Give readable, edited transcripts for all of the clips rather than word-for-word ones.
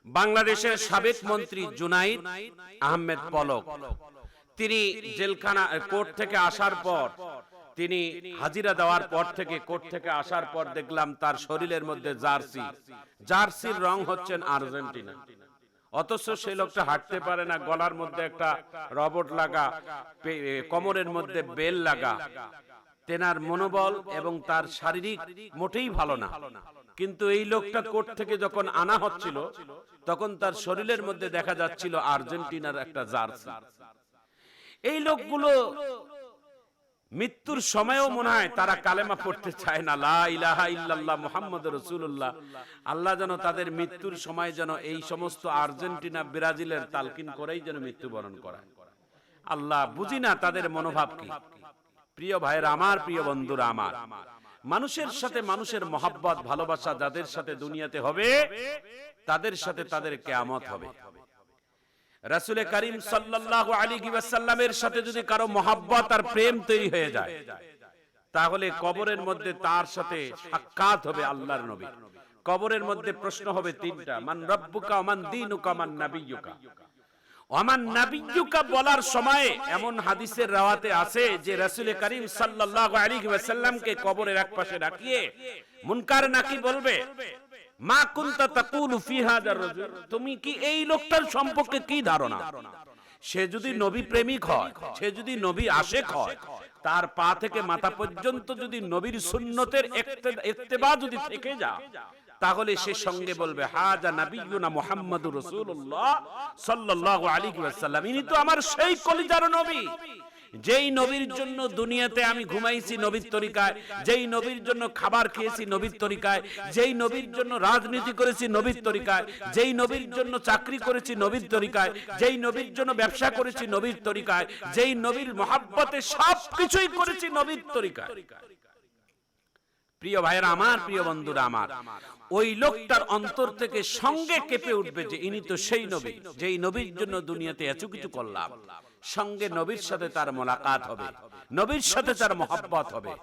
বাংলাদেশের সাবেক মন্ত্রী জুনাইদ আহমেদ পলক, তিনি জেলখানা কোর্ট থেকে আসার পর, তিনি হাজিরা দেওয়ার পর থেকে কোর্ট থেকে আসার পর দেখলাম তার শরীরের মধ্যে জার্সির রং হচ্ছেন আর্জেন্টিনা। অথচ সেই লোকটা হাঁটতে পারে না, গলার মধ্যে একটা রবট লাগা, কোমরের মধ্যে বেল লাগা। তেনার মনোবল এবং তার শারীরিক মোটেই ভালো না। কিন্তু এই লোকটা কোর্ট থেকে যখন আনা হচ্ছিল তখন তার শরীরের মধ্যে দেখা যাচ্ছিল আর্জেন্টিনার একটা জার্সি। এই লোকগুলো মৃত্যুর সময়ও মনে হয় তারা কালেমা পড়তে চায় না, লা ইলাহা ইল্লাল্লাহ মুহাম্মাদুর রাসূলুল্লাহ। আল্লাহ যেন তাদের মৃত্যুর সময় যেন এই সমস্ত আর্জেন্টিনা ব্রাজিলের তালকিন করেই যেন মৃত্যুবরণ করায়। আল্লাহ, বুঝি না তাদের মনোভাব কি। প্রিয় ভাইয়েরা আমার, প্রিয় বন্ধুরা আমার, মানুষের সাথে মানুষের মহব্বত ভালোবাসা যাদের সাথে দুনিয়াতে হবে তাদের সাথে তাদের কিয়ামত হবে। রাসূল করিম সাল্লাল্লাহু আলাইহি ওয়াসাল্লামের সাথে যদি কারো মহব্বত আর প্রেম তৈরি হয়ে যায় তাহলে কবরের মধ্যে তার সাথে সাক্ষাৎ হবে আল্লাহর নবী। কবরের মধ্যে প্রশ্ন হবে তিনটা, মান রাব্বুকা ওয়া মান দীনুকা মান নাবিয়্যুকা। ওমান নাবিয়্যুকা বলার সময় এমন হাদিসের রাওয়াতে আছে যে রাসূল করিম সাল্লাল্লাহু আলাইহি ওয়াসাল্লামকে কবরের একপাশে রাখিয়ে মুনকার নাকি বলবে, মা কুনতা তাকুলু ফি হাযার রাজুল, তুমি কি এই লোকটার সম্পর্কে কি ধারণা? সে যদি নবী প্রেমিক হয়, সে যদি নবী আশেক হয়, তার পা থেকে মাথা পর্যন্ত যদি নবীর সুন্নতের ইত্তেবা যদি থেকে যায় তাহলে সে সঙ্গে বলবে, হাজা নাবিয়ুনা মুহাম্মাদুর রাসূলুল্লাহ সাল্লাল্লাহু আলাইহি ওয়াসাল্লাম, ইনি তো আমার সেই কলিজার নবী, যেই নবীর জন্য দুনিয়াতে আমি ঘুমাইছি নবীর তরিকায়, যেই নবীর জন্য খাবার খেয়েছি নবীর তরিকায়, যেই নবীর জন্য রাজনীতি করেছি নবীর তরিকায়, যেই নবীর জন্য চাকরি করেছি নবীর তরিকায়, যেই নবীর জন্য ব্যবসা করেছি নবীর তরিকায়, যেই নবীর মহব্বতে সবকিছুই করেছি নবীর তরিকায়। প্রিয় ভাইয়েরা আমার, প্রিয় বন্ধুরা আমার, ওই লোকটার অন্তর থেকে সঙ্গে কেঁপে উঠবে যে ইনি তো সেই নবী, যেই নবীর জন্য দুনিয়াতে এত কিছু করলাম। সঙ্গে নবীর সাথে তার মোলাকাত হবে, নবীর সাথে তার মহব্বত হবে।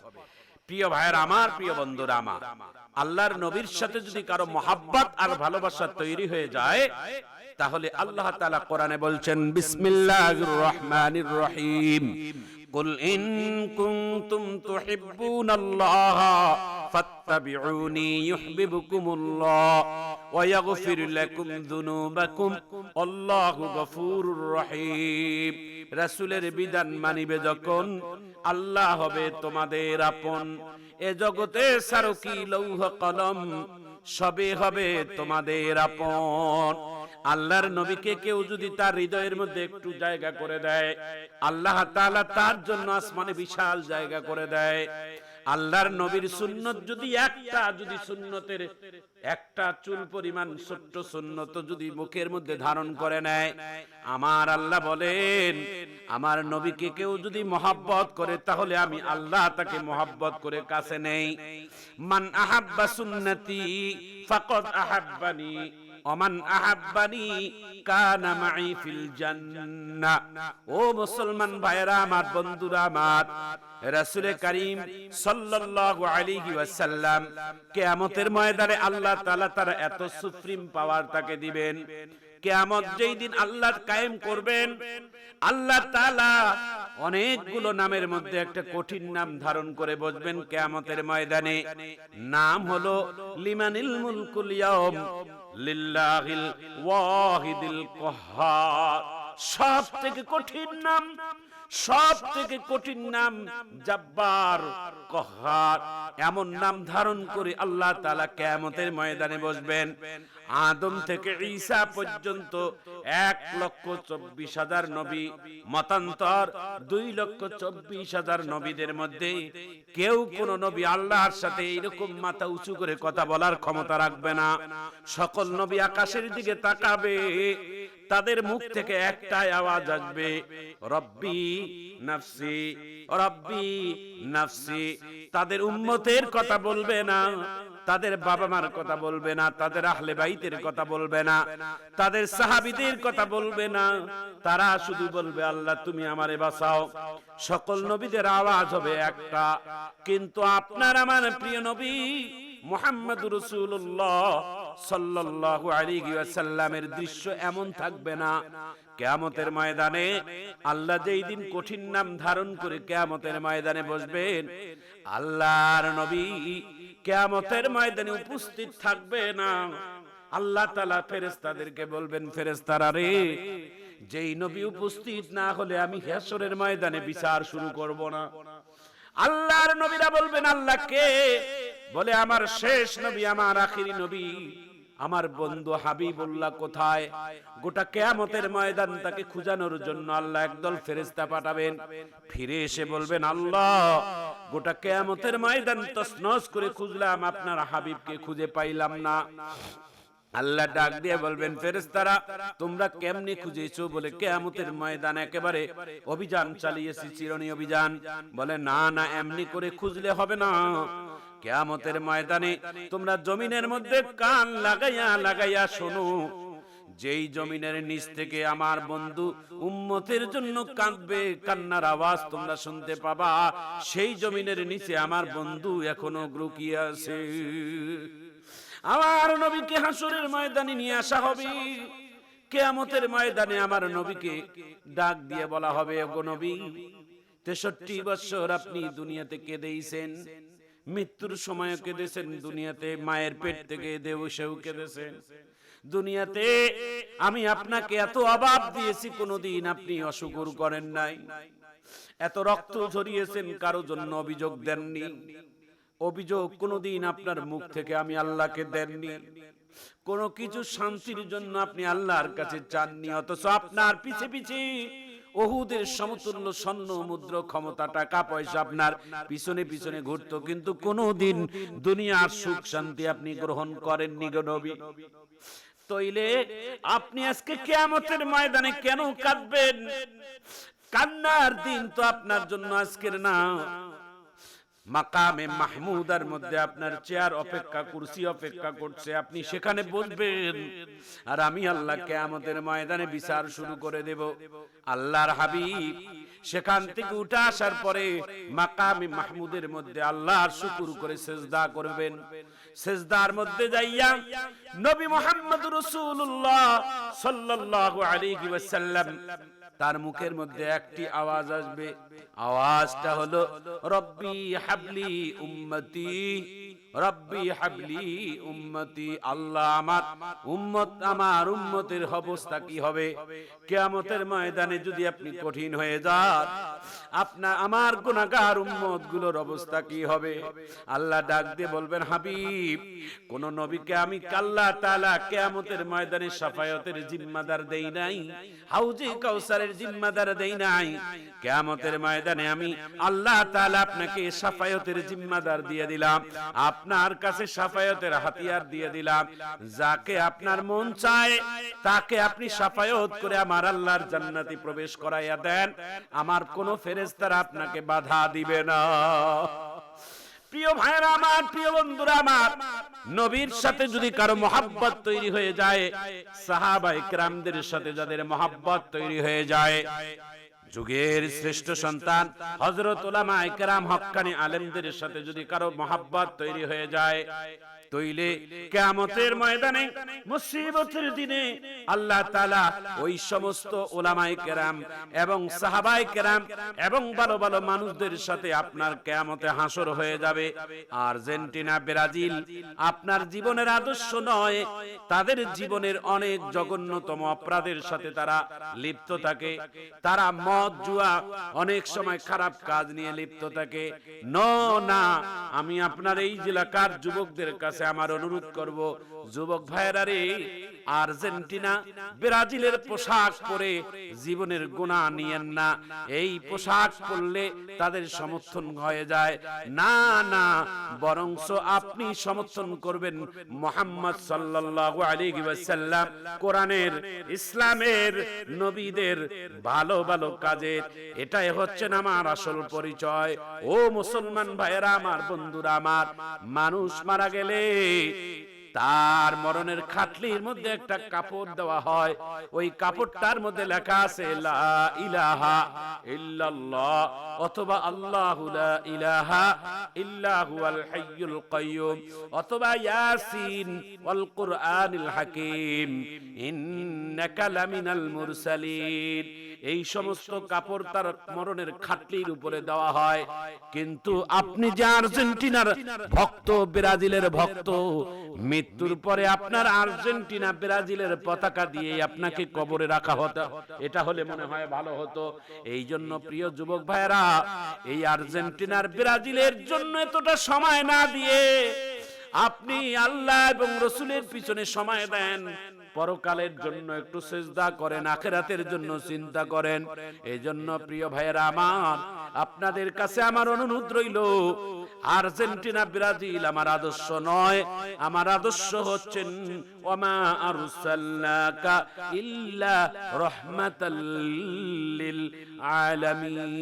প্রিয় ভাইয়েরা আমার, প্রিয় বন্ধুরা আমার, আল্লাহর নবীর সাথে যদি কারো মহব্বত আর ভালোবাসা তৈরি হয়ে যায় তাহলে আল্লাহ তাআলা কোরআনে বলছেন, বিসমিল্লাহির রহমানির রহিম, কুল ইন কুনতুম তুহিব্বুনাল্লাহ ফাত্তাবিউনি ইউহিব্বুকুমুল্লাহ ওয়া ইয়াগফির লাকুম যুনুবাকুম আল্লাহু গফুরুর রহিম। রাসূলের বিধান মানিবে যখন আল্লাহ হবে তোমাদের আপন। এ জগতে সারকি লৌহ কলম সবে হবে তোমাদের আপন। আল্লাহর নবীকে কেউ যদি তার হৃদয়ের মধ্যে একটু জায়গা করে দেয়, আল্লাহ তাআলা তার জন্য আসমানে বিশাল জায়গা করে দেয়। আল্লাহর নবীর সুন্নত যদি সুন্নতের একটা চুল পরিমাণ ছোট্ট সুন্নত যদি মুখের মধ্যে ধারণ করে নেয়, আমার আল্লাহ বলেন আমার নবীকে কেউ যদি মহব্বত করে তাহলে আমি আল্লাহ তাকে মহব্বত করে কাছে নেই। মান আহাব্বা সুন্নতি ফাকাদ আহাব্বানি ওমান আহাব্বানি কানা মাই ফিল জান্নাহ। ও মুসলমান ভাইরা আমার, বন্ধুরা আমার, রাসূল করিম সাল্লাল্লাহু আলাইহি ওয়াসাল্লাম কিয়ামতের ময়দানে আল্লাহ তাআলা তার এত সুপ্রিম পাওয়ার তাকে দিবেন। কিয়ামত যেই দিন আল্লাহ কায়েম করবেন, আল্লাহ তাআলা অনেকগুলো নামের মধ্যে একটা কঠিন নাম ধারণ করে বসবেন কিয়ামতের ময়দানে। নাম হলো লিমানিল মুলকুল ইয়াউম লিল্লাহিল ওয়াহিদিল কাহ্হার। সব থেকে কঠিন নাম, সব থেকে কঠিন নাম জব্বার কাহ্হার। এমন নাম ধারণ করে আল্লাহ তাআলা কিয়ামতের ময়দানে বসবেন। আদম থেকে ঈসা পর্যন্ত 1,24,000 নবী, মতান্তর 2,24,000 নবীদের মধ্যে কেউ কোন নবী আল্লাহর সাথে এরকম মাথা উঁচু করে কথা বলার ক্ষমতা রাখবে না। সকল নবী আকাশের দিকে তাকাবে, তাদের মুখ থেকে একটাই আওয়াজ আসবে, রব্বি নাফসি রব্বি নাফসি। তাদের উম্মতের কথা বলবে না, তাদের বাবা মার কথা বলবে না, তাদের আহলে বাইতের কথা বলবে না, তাদের সাহাবীদের কথা বলবে না। তারা শুধু বলবে, আল্লাহ তুমি আমারে বাঁচাও। সকল নবীদের আওয়াজ হবে একটা, কিন্তু আপনার আমার প্রিয় নবী মুহাম্মদুর রাসূলুল্লাহ সাল্লাল্লাহু আলাইহি ওয়াসাল্লামের দৃশ্য এমন থাকবে না। কিয়ামতের ময়দানে আল্লাহ যেই দিন কঠিন নাম ধারণ করে কিয়ামতের ময়দানে বসবেন, আল্লাহর নবী কিয়ামতের ময়দানে উপস্থিত থাকবে না। আল্লাহ তাআলা ফেরেশতাদেরকে বলবেন, ফেরেশতারা রে, যেই নবী উপস্থিত না হলে আমি হাশরের ময়দানে বিচার শুরু করব না। আল্লাহর নবীরা বলবেন, আল্লাহ কে? বলে, আমার শেষ নবী, আমার আখিরি নবী, আমার বন্ধু হাবিবুল্লাহ কোথায়? গোটা কিয়ামতের ময়দান তাকে খুঁজানোর জন্য আল্লাহ একদল ফেরেশতা পাঠাবেন। ফিরে এসে বলবেন, আল্লাহ গোটা কিয়ামতের ময়দান তছনছ করে খুঁজলাম, আপনার হাবিবকে খুঁজে পাইলাম না। আল্লাহ ডাক দিয়ে বলবেন, ফেরেশতারা তোমরা কেমনে খুঁজেছো? বলে, কিয়ামতের ময়দানে একেবারে অভিযান চালিয়েছি, চিরনি অভিযান। বলে, না না, এমনি করে খুঁজলে হবে না। কিয়ামতের ময়দানে তোমরা জমিনের মধ্যে কান লাগাইয়া লাগাইয়া শোনো। যেই জমিনের নিচ থেকে আমার বন্ধু উম্মতের জন্য কাঁদবে, কান্নার আওয়াজ তোমরা শুনতে পাবা, সেই জমিনের নিচে আমার বন্ধু এখনো লুকিয়ে আছে। আমার নবীকে হাসরের ময়দানে নিয়ে আসা হবে। কিয়ামতের ময়দানে আমার নবীকে ডাক দিয়ে বলা হবে, ওগো নবী, 63 বছর আপনি দুনিয়াতে কেঁদেছেন, মৃত্যুর সময় কেঁদেছেন, দুনিয়াতে মায়ের পেট থেকে দেবসেও কেঁদেছেন, দুনিয়াতে আমি আপনাকে এত অভাব দিয়েছি, কোনোদিন আপনি অশুকর করেন নাই, এত রক্ত ঝরিয়েছেন, কারো জন্য অভিযোগ দেননি, অভিযোগ কোনোদিন আপনার মুখ থেকে আমি আল্লাহকে দেননি, কোনো কিছু শান্তির জন্য আপনি আল্লাহর কাছে চাননি, অথচ আপনার পিছে পিছে ওহুদের সমতুল্য স্বর্ণ মুদ্র ক্ষমতা টাকা পয়সা আপনার পিছনে পিছনে ঘুরতো, কিন্তু কোনোদিন দুনিয়ার সুখ শান্তি আপনি গ্রহণ করেননি গো নবী। তইলে আপনি আজকে কিয়ামতের ময়দানে কেন কাঁদবেন? কান্নার দিন তো আপনার জন্য আজকের না। মাকামে মাহমুদার মধ্যে আপনার চেয়ার অপেক্ষা, কুরসি অপেক্ষা করছে, আপনি সেখানে বসবেন, আর আমি আল্লাহ কিয়ামতের ময়দানে বিচার শুরু করে দেব। আল্লাহর হাবিব সেখান থেকে উঠে আসার পরে মাকামে মাহমুদের মধ্যে আল্লাহর শুকর করে সিজদা করবেন। সিজদার মধ্যে যাইয়া নবী মুহাম্মদ রাসূলুল্লাহ সাল্লাল্লাহু আলাইহি ওয়াসাল্লাম তার মুখের মধ্যে একটি আওয়াজ আসবে, আওয়াজটা হলো, রব্বি হাবলি উম্মতি, রব্বি হাবলি উম্মতি। আল্লাহ আমার উম্মত, আমার উম্মতের অবস্থা কি হবে কিয়ামতের ময়দানে যদি আপনি কঠিন হয়ে যান? আপনার আমার গুনাহগার উম্মত গুলোর অবস্থা কি হবে? আল্লাহ ডাক দিয়ে বলবেন, হাবিব, কোন নবীকে আমি আল্লাহ তাআলা কিয়ামতের ময়দানে শাফায়াতের জিম্মাদার দেই নাই, হাউজে কাউসারের জিম্মাদার দেই নাই। কিয়ামতের ময়দানে আমি আল্লাহ তাআলা আপনাকে শাফায়াতের জিম্মাদার দিয়ে দিলাম, আপনার কাছে শাফায়াতের হাতিয়ার দিয়ে দিলাম। যাকে আপনার মন চায় তাকে আপনি শাফায়াত করে আমার আল্লাহর জান্নাতে প্রবেশ করাইয়া দেন, আমার কোন ফেরেশতারা আপনাকে বাধা দিবে না। প্রিয় ভাইরা আমার, প্রিয় বন্ধুরা আমার, নবীর সাথে যদি কারো মহব্বত তৈরি হয়ে যায়, সাহাবায়ে কেরামদের সাথে যাদের মহব্বত তৈরি হয়ে যায়, যুগের শ্রেষ্ঠ সন্তান হযরত উলামায়ে কেরাম হক্কানি আলেমদের সাথে যদি কারো মহব্বত তৈরি হয়ে যায়, তইলে কিয়ামতের ময়দানে মুসিবতের দিনে আল্লাহ তাআলা ওই সমস্ত উলামায়ে কেরাম এবং সাহাবায়ে কেরাম এবং ভালো ভালো মানুষদের সাথে আপনার কিয়ামতে হাসর হয়ে যাবে। আর্জেন্টিনা, ব্রাজিল আপনার জীবনের আদর্শ নয়, তাদের জীবনের অনেক জঘন্যতম অপরাধের সাথে তারা লিপ্ত থাকে, তারা মদ জুয়া অনেক সময় খারাপ কাজ নিয়ে লিপ্ত থাকে। না, আমি আপনার এই এলাকার যুবকদের কাছে আমার অনুরোধ করব, যুবক ভাইরা রে, আর্জেন্টিনা ব্রাজিলের পোশাক পরে জীবনের গুনাহ নিয়েন না। এই পোশাক পরলে তাদের সমর্থন হয়ে যায় না, না, বরংস আপনি সমর্থন করবেন মুহাম্মদ সাল্লাল্লাহু আলাইহি ওয়াসাল্লাম, কোরআনের, ইসলামের, নবীদের ভালো ভালো কাজের। এটাই হচ্ছে আমার আসল পরিচয়। ও মুসলমান ভাইরা আমার, বন্ধুরা আমার, মানুষ মারা গেলে তার মরণের খাটলির মধ্যে একটা কাপড় দেওয়া হয়, ওই কাপড়টার মধ্যে লেখা আছে লা ইলাহা ইল্লাল্লাহ অথবা আল্লাহু লা ইলাহা ইল্লা হুয়াল হাইয়ুল কাইয়্যুম অথবা ইয়াসিন ওয়াল কুরআনিল হাকীম ইন্নাকা লামিনাল মুরসালিন। এই সমস্ত কাপড় তার মরণের খাটলির উপরে দেওয়া হয়। কিন্তু আপনি যে আর্জেন্টিনার ভক্ত, ব্রাজিলের ভক্ত, মৃত্যুর পরে আপনার আর্জেন্টিনা ব্রাজিলের পতাকা দিয়ে আপনাকে কবরে রাখা হতো, এটা হলে মনে হয় ভালো হতো। এই জন্য প্রিয় যুবক ভাইরা, এই আর্জেন্টিনার ব্রাজিলের জন্য এতটা সময় না দিয়ে আপনি আল্লাহ এবং রাসূলের পিছনে সময় দেন, পরকালের জন্য একটু সিজদা করেন, আখিরাতের জন্য চিন্তা করেন। এই জন্য প্রিয় ভাইয়েরা আমার, আপনাদের কাছে আমার অনুরোধ রইল, আর্জেন্টিনা ব্রাজিল আমার আদর্শ নয়, আমার আদর্শ হচ্ছেন ওয়ামা আরসালনাকা ইল্লা রাহমাতাল লিল আলামিন।